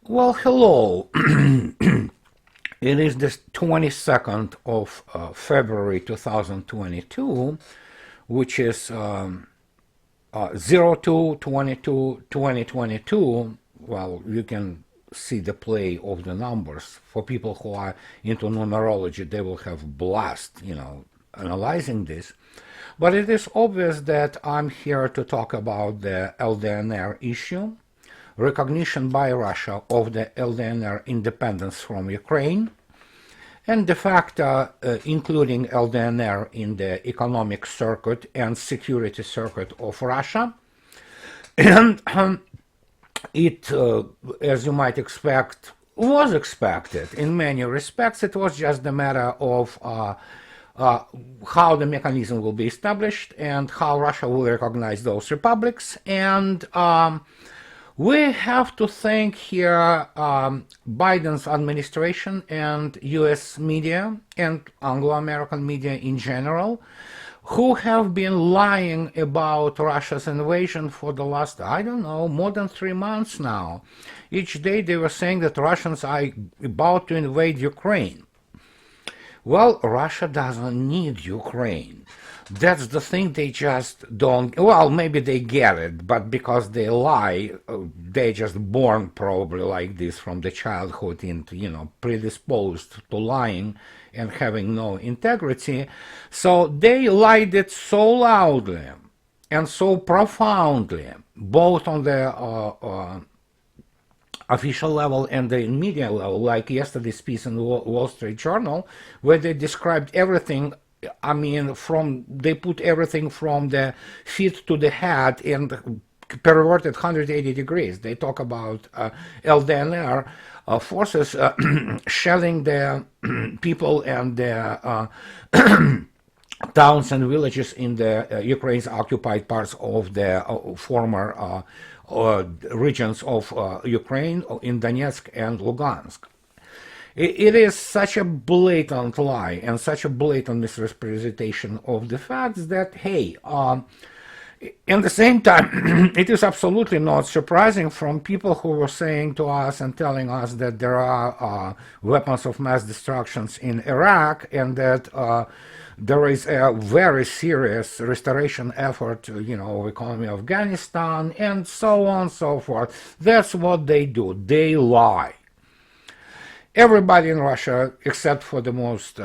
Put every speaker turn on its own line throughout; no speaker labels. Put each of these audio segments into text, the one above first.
Well, hello. It is the 22nd of February 2022, which is 02/22/2022. Well, you can see the play of the numbers. For people who are into numerology, they will have blast, analyzing this. But it is obvious that I'm here to talk about the LDNR issue, recognition by Russia of the LDNR independence from Ukraine, and de facto including LDNR in the economic circuit and security circuit of Russia. And it, as you might expect, was expected in many respects. It was just a matter of how the mechanism will be established and how Russia will recognize those republics. And we have to thank here Biden's administration and US media and Anglo-American media in general, who have been lying about Russia's invasion for the last, I don't know, more than 3 months now. Each day they were saying that Russians are about to invade Ukraine. Well, Russia doesn't need Ukraine. That's the thing, they just don't, well, maybe they get it, but because they lie, they just born probably like this from the childhood into, predisposed to lying and having no integrity. So they lied it so loudly and so profoundly, both on the official level and the media level, like yesterday's piece in the Wall Street Journal, where they described everything. I mean, they put everything from the feet to the head and perverted 180 degrees. They talk about LDNR forces shelling the people and the towns and villages in the Ukraine's occupied parts of the former regions of Ukraine in Donetsk and Lugansk. It is such a blatant lie and such a blatant misrepresentation of the facts that, hey, at the same time, it is absolutely not surprising from people who were saying to us and telling us that there are weapons of mass destruction in Iraq and that there is a very serious restoration effort, of economy of Afghanistan and so on and so forth. That's what they do. They lie. Everybody in Russia, except for the most,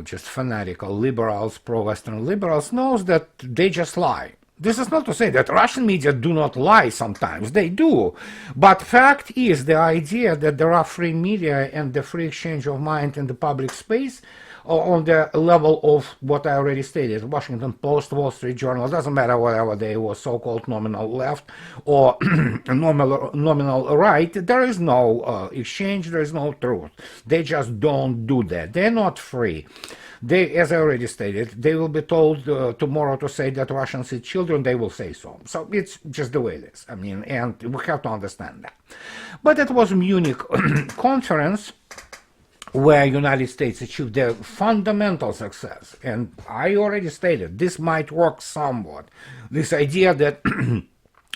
just fanatical liberals, pro-Western liberals, knows that they just lie. This is not to say that Russian media do not lie sometimes. They do. But fact is, the idea that there are free media and the free exchange of mind in the public space on the level of what I already stated, Washington Post, Wall Street Journal, doesn't matter whatever they were, so-called nominal left or nominal right, there is no exchange, there is no truth. They just don't do that. They're not free. They, as I already stated, they will be told tomorrow to say that Russians eat children, they will say so. So it's just the way it is. I mean, and we have to understand that. But it was Munich conference where United States achieved their fundamental success. And I already stated, this might work somewhat. This idea that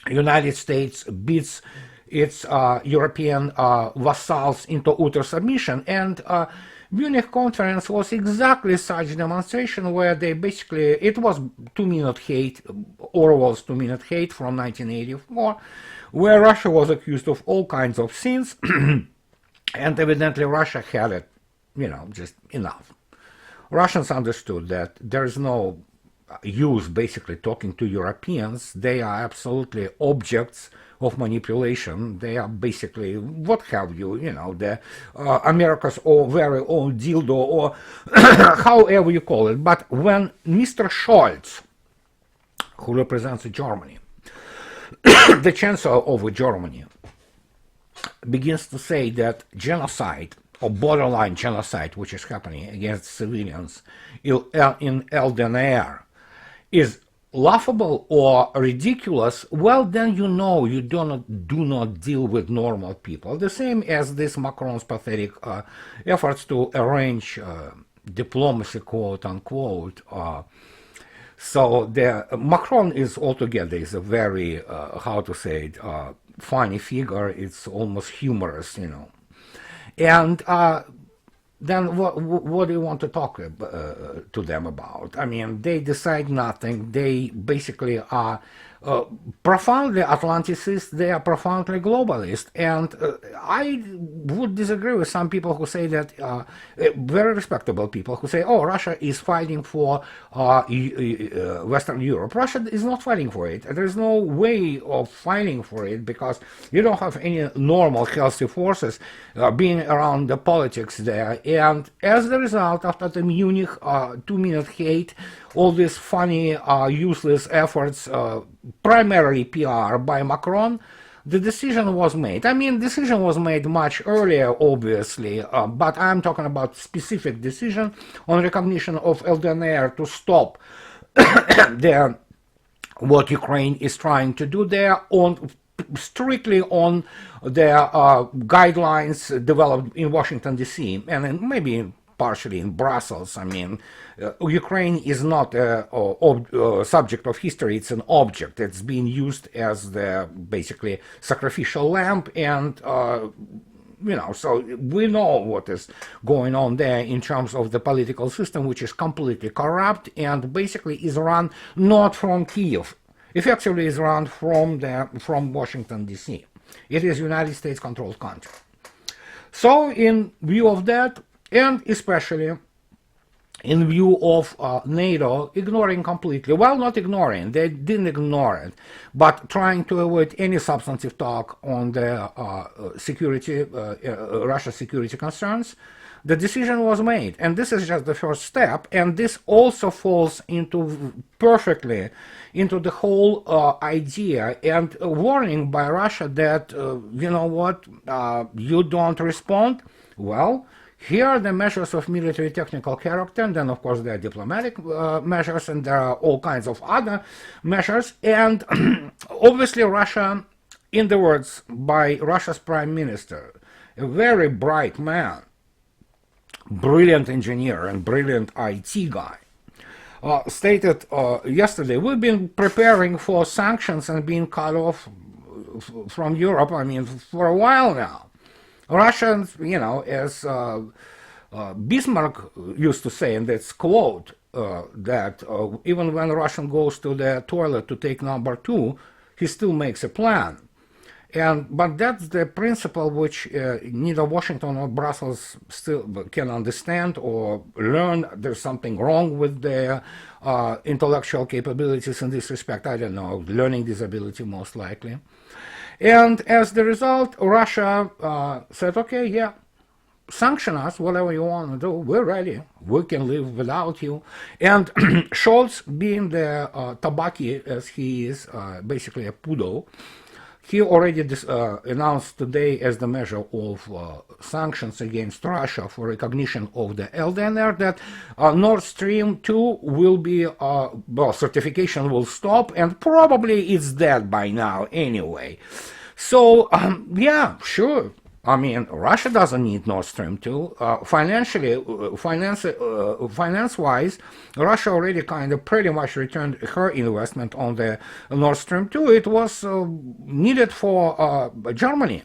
United States beats its European vassals into utter submission. And Munich conference was exactly such a demonstration where they basically, it was 2-minute hate, Orwell's 2-minute hate from 1984, where Russia was accused of all kinds of sins. And evidently Russia had it, just enough. Russians understood that there is no use basically talking to Europeans. They are absolutely objects of manipulation. They are basically, what have you, the America's very own dildo or however you call it. But when Mr. Scholz, who represents Germany, the Chancellor of Germany, begins to say that genocide or borderline genocide, which is happening against civilians in LDNR, is laughable or ridiculous, well, then you do not deal with normal people. The same as this Macron's pathetic efforts to arrange diplomacy, quote unquote. So Macron is altogether is a very, how to say it, funny figure. It's almost humorous, you know. And then what do you want to talk to them about? I mean, they decide nothing. They basically are profoundly Atlanticist. They are profoundly globalist. And I would disagree with some people who say that, very respectable people who say, oh, Russia is fighting for Western Europe. Russia is not fighting for it. There is no way of fighting for it because you don't have any normal, healthy forces being around the politics there. And as a result, after the Munich 2-minute hate, all these funny, useless efforts, primarily PR by Macron, the decision was made. I mean, decision was made much earlier, obviously, but I'm talking about specific decision on recognition of LDNR to stop their, what Ukraine is trying to do there on strictly on their guidelines developed in Washington, D.C., and maybe partially in Brussels. I mean, Ukraine is not a subject of history, it's an object. It's being used as the basically sacrificial lamb, and you know, so we know what is going on there in terms of the political system, which is completely corrupt and basically is run not from Kiev. Effectively is run from Washington, D.C. It is United States controlled country. So in view of that, and especially in view of NATO ignoring completely, well, not ignoring, they didn't ignore it, but trying to avoid any substantive talk on the Russia security concerns, the decision was made. And this is just the first step, and this also falls into perfectly into the whole idea and warning by Russia that, you know what, you don't respond, well, here are the measures of military technical character, and then of course there are diplomatic measures, and there are all kinds of other measures. And obviously Russia, in the words by Russia's prime minister, a very bright man, brilliant engineer and brilliant IT guy, stated yesterday, we've been preparing for sanctions and being cut off from Europe, I mean, for a while now. Russians, you know, as Bismarck used to say, and that's quote, that even when a Russian goes to the toilet to take number 2, he still makes a plan. But that's the principle which neither Washington or Brussels still can understand or learn. There's something wrong with their intellectual capabilities in this respect. I don't know, learning disability most likely. And as the result, Russia said, okay, yeah, sanction us, whatever you want to do, we're ready, we can live without you. And Scholz, being the tabaki as he is, basically a poodle, he already announced today as the measure of sanctions against Russia for recognition of the LDNR that Nord Stream 2 will be, well, certification will stop, and probably it's dead by now anyway. So, yeah, sure. I mean, Russia doesn't need Nord Stream 2. Financially, finance-wise, Russia already kind of pretty much returned her investment on the Nord Stream 2. It was needed for Germany.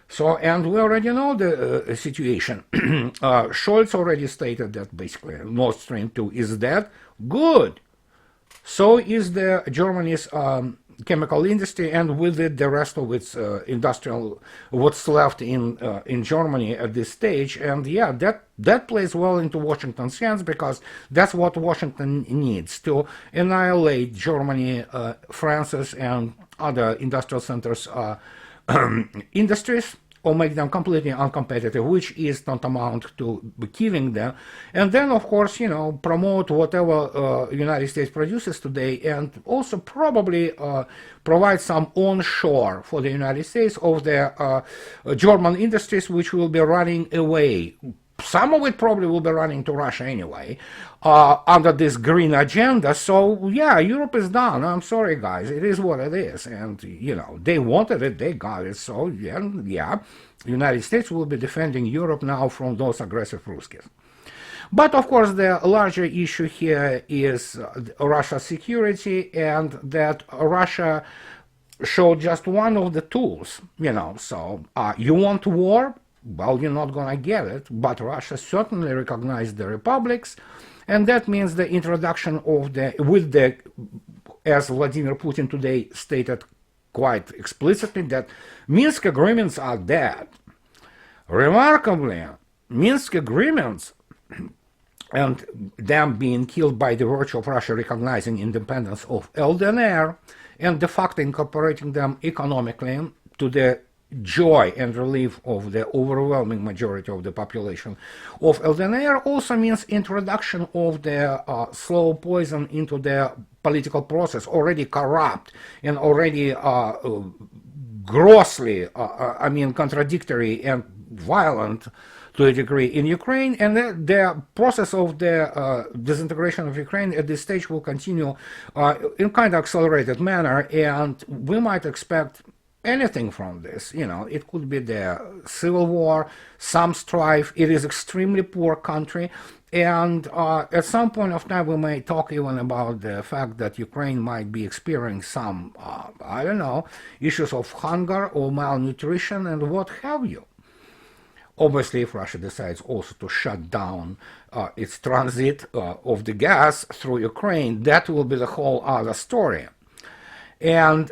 So, and we already know the situation. Scholz already stated that basically Nord Stream 2 is dead. Good. So is the Germany's chemical industry, and with it the rest of its industrial, what's left in Germany at this stage. And yeah, that plays well into Washington's hands, because that's what Washington needs to annihilate Germany, France's and other industrial centers industries, or make them completely uncompetitive, which is tantamount to killing them. And then, of course, you know, promote whatever United States produces today, and also probably provide some onshore for the United States of the German industries, which will be running away. Some of it probably will be running to Russia anyway, under this green agenda. So, yeah, Europe is done. I'm sorry, guys. It is what it is. And, you know, they wanted it, they got it. So, yeah, United States will be defending Europe now from those aggressive Ruskies. But, of course, the larger issue here is Russia's security, and that Russia show just one of the tools, So you want war? Well, you're not going to get it, but Russia certainly recognized the republics, and that means the introduction of as Vladimir Putin today stated quite explicitly, that Minsk agreements are dead. Remarkably, Minsk agreements and them being killed by the virtue of Russia recognizing independence of LDNR and de facto incorporating them economically to the joy and relief of the overwhelming majority of the population of LDNR also means introduction of the slow poison into the political process, already corrupt and already grossly, contradictory and violent to a degree in Ukraine, and the process of the disintegration of Ukraine at this stage will continue in kind of accelerated manner, and we might expect anything from this. It could be the civil war, some strife. It is extremely poor country, and at some point of time we may talk even about the fact that Ukraine might be experiencing some, issues of hunger or malnutrition and what have you. Obviously, if Russia decides also to shut down its transit of the gas through Ukraine, that will be the whole other story. And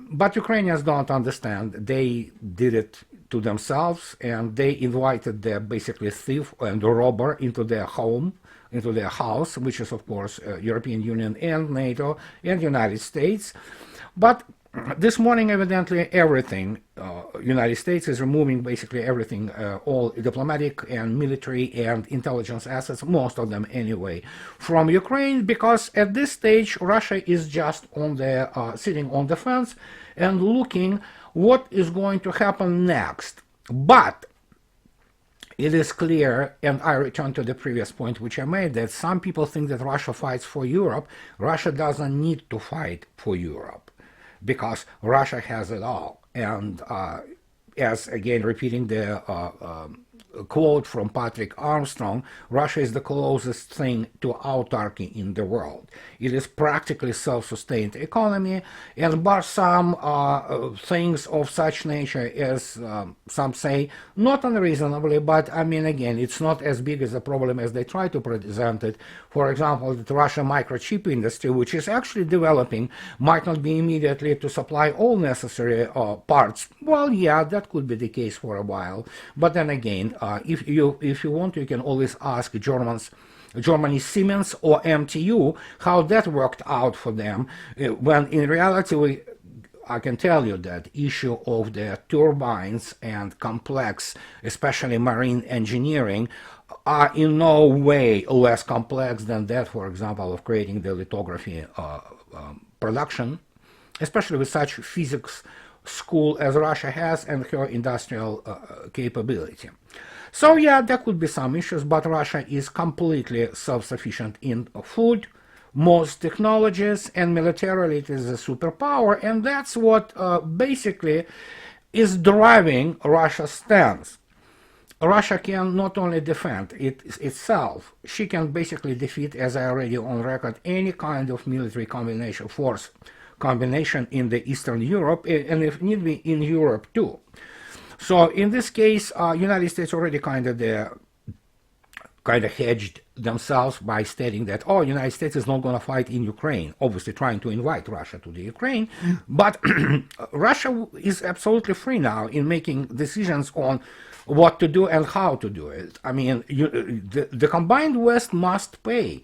but Ukrainians don't understand. They did it to themselves, and they invited the basically thief and robber into their home, into their house, which is of course European Union and NATO and United States. But this morning, evidently, everything, United States is removing basically everything, all diplomatic and military and intelligence assets, most of them anyway, from Ukraine, because at this stage, Russia is just on the, sitting on the fence and looking what is going to happen next. But it is clear, and I return to the previous point which I made, that some people think that Russia fights for Europe. Russia doesn't need to fight for Europe, because Russia has it all. And as again repeating the quote from Patrick Armstrong, Russia is the closest thing to autarky in the world. It is practically self-sustained economy, and bar some things of such nature as some say, not unreasonably, but again, it's not as big as a problem as they try to present it. For example, the Russian microchip industry, which is actually developing, might not be immediately to supply all necessary parts. Well, yeah, that could be the case for a while, but then again, if you want, you can always ask Germany Siemens or MTU how that worked out for them, when in reality I can tell you that issue of the turbines and complex, especially marine engineering, are in no way less complex than that, for example, of creating the lithography production, especially with such physics school as Russia has and her industrial capability. So yeah, there could be some issues, but Russia is completely self-sufficient in food, most technologies, and militarily it is a superpower, and that's what basically is driving Russia's stance. Russia can not only defend itself, she can basically defeat, as I already on record, any kind of military combination, force combination in the Eastern Europe, and if need be, in Europe too. So in this case, United States already kind of hedged themselves by stating that, oh, United States is not going to fight in Ukraine, obviously trying to invite Russia to the Ukraine, but Russia is absolutely free now in making decisions on what to do and how to do it. The combined West must pay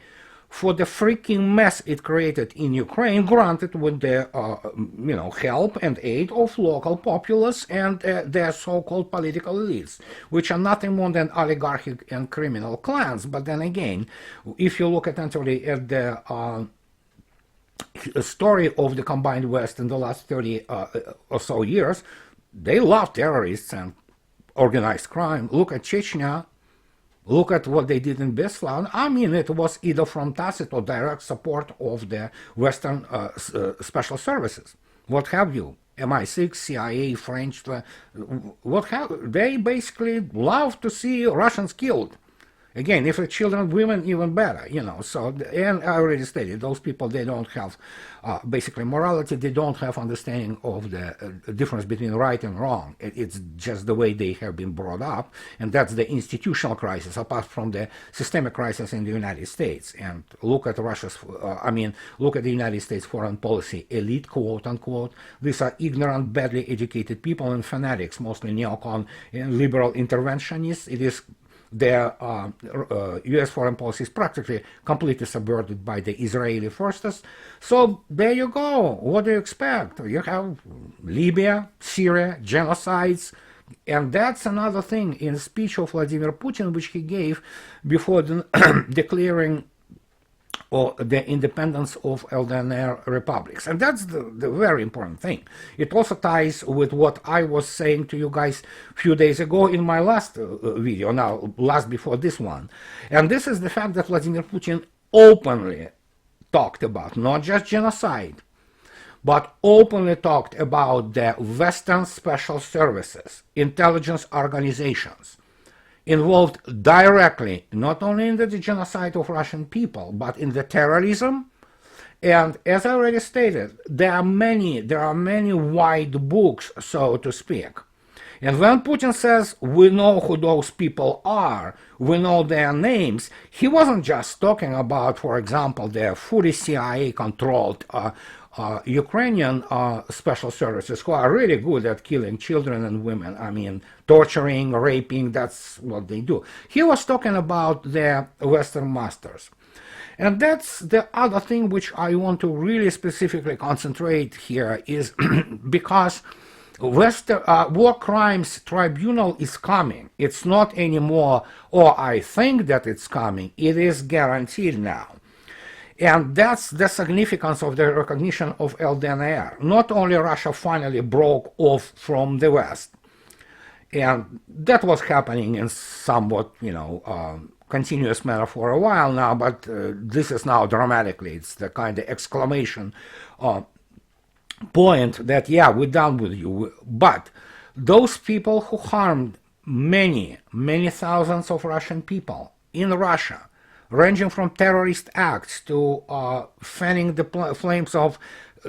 for the freaking mess it created in Ukraine, granted with the help and aid of local populace and their so-called political elites, which are nothing more than oligarchic and criminal clans. But then again, if you look attentively at the story of the combined West in the last 30 or so years, they love terrorists and organized crime. Look at Chechnya. Look at what they did in Beslan. It was either from tacit or direct support of the Western special services. What have you? MI6, CIA, French, what have they basically love to see Russians killed. Again, if it's children, women, even better, So, and I already stated, those people, they don't have basically morality, they don't have understanding of the difference between right and wrong. It's just the way they have been brought up, and that's the institutional crisis, apart from the systemic crisis in the United States. And look at look at the United States foreign policy elite, quote unquote. These are ignorant, badly educated people and fanatics, mostly neocon and liberal interventionists. It is their U.S. foreign policy is practically completely subverted by the Israeli forces. So there you go. What do you expect? You have Libya, Syria, genocides, and that's another thing in the speech of Vladimir Putin, which he gave before declaring the independence of LDNR republics. And that's the very important thing. It also ties with what I was saying to you guys a few days ago in my last video, last before this one. And this is the fact that Vladimir Putin openly talked about not just genocide, but openly talked about the Western special services, intelligence organizations, involved directly not only in the genocide of Russian people, but in the terrorism. And as I already stated, there are many white books, so to speak. And when Putin says we know who those people are, we know their names, he wasn't just talking about, for example, the fully CIA-controlled Ukrainian special services, who are really good at killing children and women. Torturing, raping, that's what they do. He was talking about the Western masters. And that's the other thing which I want to really specifically concentrate here is because War Crimes Tribunal is coming. It's not anymore, or I think that it's coming. It is guaranteed now. And that's the significance of the recognition of LDNR. Not only Russia finally broke off from the West, and that was happening in somewhat, continuous manner for a while now, but this is now dramatically, it's the kind of exclamation point that, yeah, we're done with you. But those people who harmed many thousands of Russian people in Russia, ranging from terrorist acts to fanning the flames of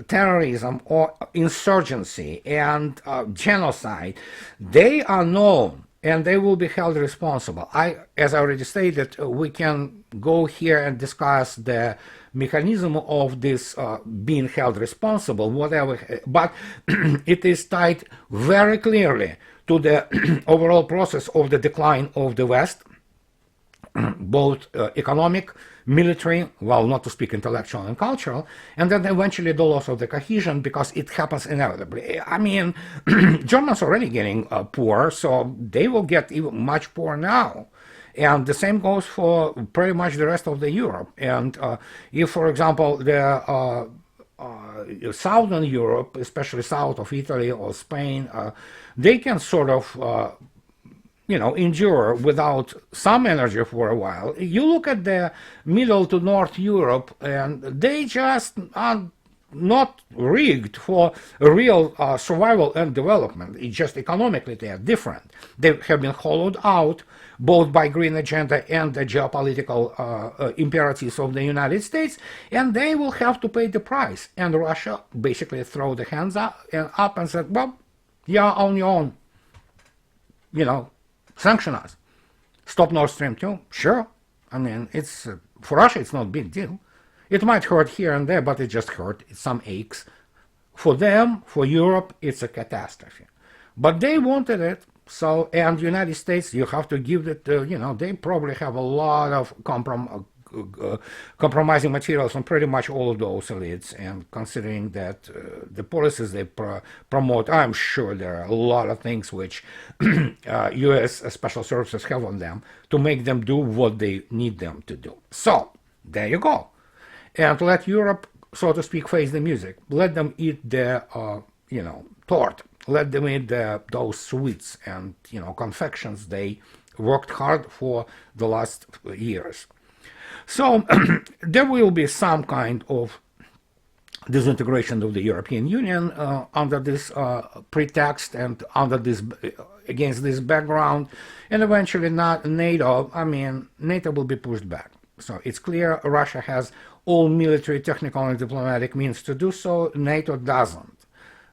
terrorism or insurgency and genocide, they are known and they will be held responsible. As I already stated, we can go here and discuss the mechanism of this being held responsible, whatever, but it is tied very clearly to the overall process of the decline of the West, both economic, military, well, not to speak intellectual and cultural, and then eventually the loss of the cohesion, because it happens inevitably. Germans are already getting poor, so they will get even much poorer now. And the same goes for pretty much the rest of the Europe. And if, for example, the Southern Europe, especially south of Italy or Spain, they can sort of endure without some energy for a while. You look at the middle to North Europe, and they just are not rigged for real survival and development. It's just economically they are different. They have been hollowed out both by green agenda and the geopolitical imperatives of the United States, and they will have to pay the price. And Russia basically throw the hands up and said, well, yeah, on your own, sanction us. Stop Nord Stream 2? Sure. It's for Russia, it's not a big deal. It might hurt here and there, but it just hurt. It's some aches. For them, for Europe, it's a catastrophe. But they wanted it. So, and the United States, you have to give it, they probably have a lot of compromising materials on pretty much all of those elites, and considering that the policies they promote, I'm sure there are a lot of things which U.S. special services have on them to make them do what they need them to do. So, there you go. And let Europe, so to speak, face the music. Let them eat the, tort. Let them eat those sweets and, confections they worked hard for the last years. So there will be some kind of disintegration of the European Union under this pretext and under this against this background, and eventually not NATO, NATO will be pushed back. So it's clear Russia has all military, technical, and diplomatic means to do so. NATO doesn't.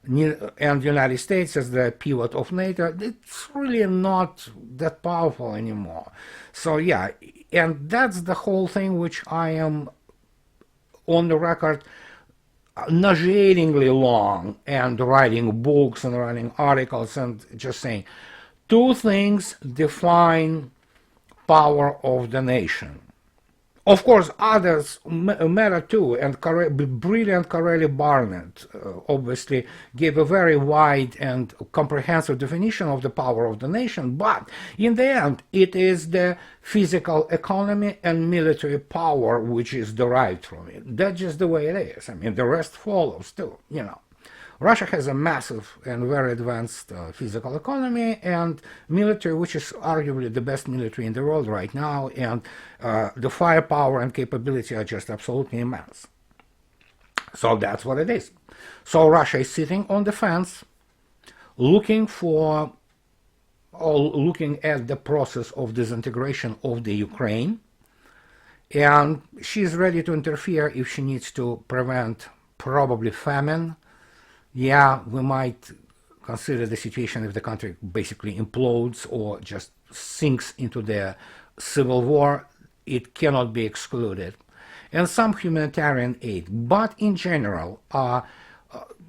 And the United States, as the pivot of NATO, it's really not that powerful anymore. So yeah, and that's the whole thing which I am on the record nauseatingly long and writing books and writing articles and just saying two things define power of the nation. Of course, others matter too, and brilliant Kareli Barnett obviously gave a very wide and comprehensive definition of the power of the nation, but in the end, it is the physical economy and military power which is derived from it. That's just the way it is. The rest follows too, Russia has a massive and very advanced physical economy and military, which is arguably the best military in the world right now, and the firepower and capability are just absolutely immense. So that's what it is. So Russia is sitting on the fence, looking at the process of disintegration of the Ukraine, and she's ready to interfere if she needs to prevent probably famine. Yeah, we might consider the situation if the country basically implodes or just sinks into the civil war. It cannot be excluded. And some humanitarian aid. But in general,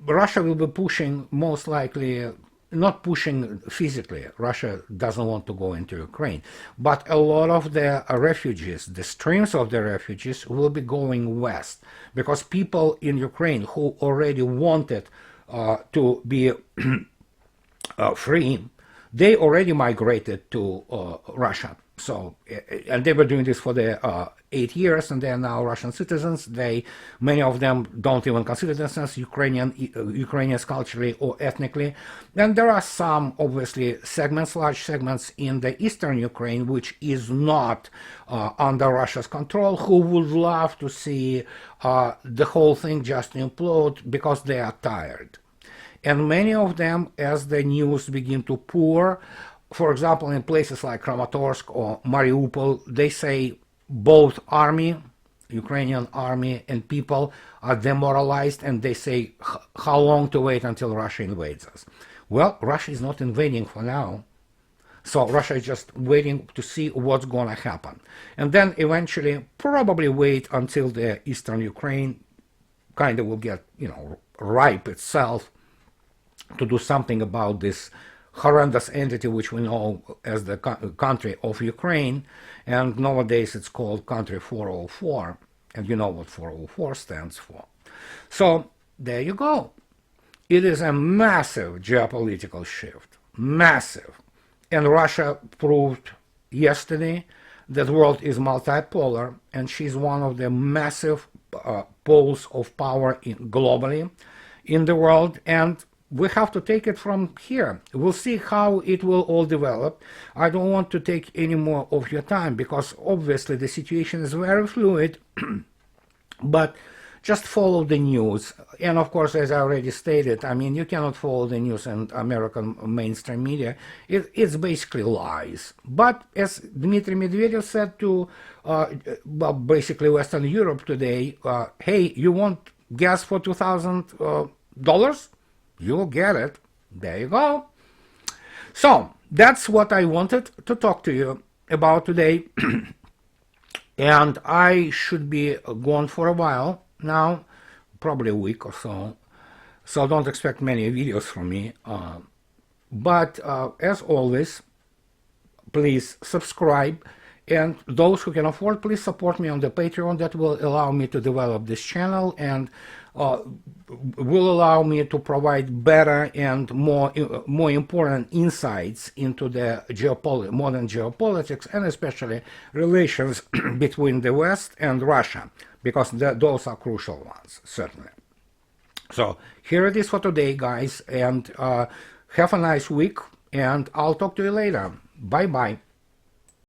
Russia will be pushing, most likely, not pushing physically. Russia doesn't want to go into Ukraine. But a lot of the refugees, the streams of the refugees, will be going west. Because people in Ukraine who already wanted to be free, they already migrated to Russia. So, and they were doing this for the 8 years, and they are now Russian citizens. Many of them don't even consider themselves Ukrainians culturally or ethnically. And there are some, obviously, large segments in the eastern Ukraine, which is not under Russia's control, who would love to see the whole thing just implode because they are tired. And many of them, as the news begin to pour, for example, in places like Kramatorsk or Mariupol, they say both army, Ukrainian army, and people are demoralized, and they say how long to wait until Russia invades us. Well, Russia is not invading for now. So Russia is just waiting to see what's going to happen. And then eventually probably wait until the eastern Ukraine kind of will get, ripe itself to do something about this horrendous entity which we know as the country of Ukraine, and nowadays it's called country 404, and you know what 404 stands for. So there you go. It is a massive geopolitical shift, massive. And Russia proved yesterday that the world is multipolar, and she's one of the massive poles of power globally in the world, and we have to take it from here. We'll see how it will all develop. I don't want to take any more of your time because obviously the situation is very fluid, but just follow the news. And of course, as I already stated, you cannot follow the news and American mainstream media. It's basically lies. But as Dmitry Medvedev said to basically Western Europe today, hey, you want gas for $2,000? You'll get it. There you go. So that's what I wanted to talk to you about today. And I should be gone for a while now, probably a week or so. So don't expect many videos from me. But as always, please subscribe. And those who can afford, please support me on the Patreon. That will allow me to develop this channel and will allow me to provide better and more important insights into the modern geopolitics, and especially relations between the West and Russia, because those are crucial ones, certainly. So here it is for today, guys, and have a nice week, and I'll talk to you later. Bye-bye.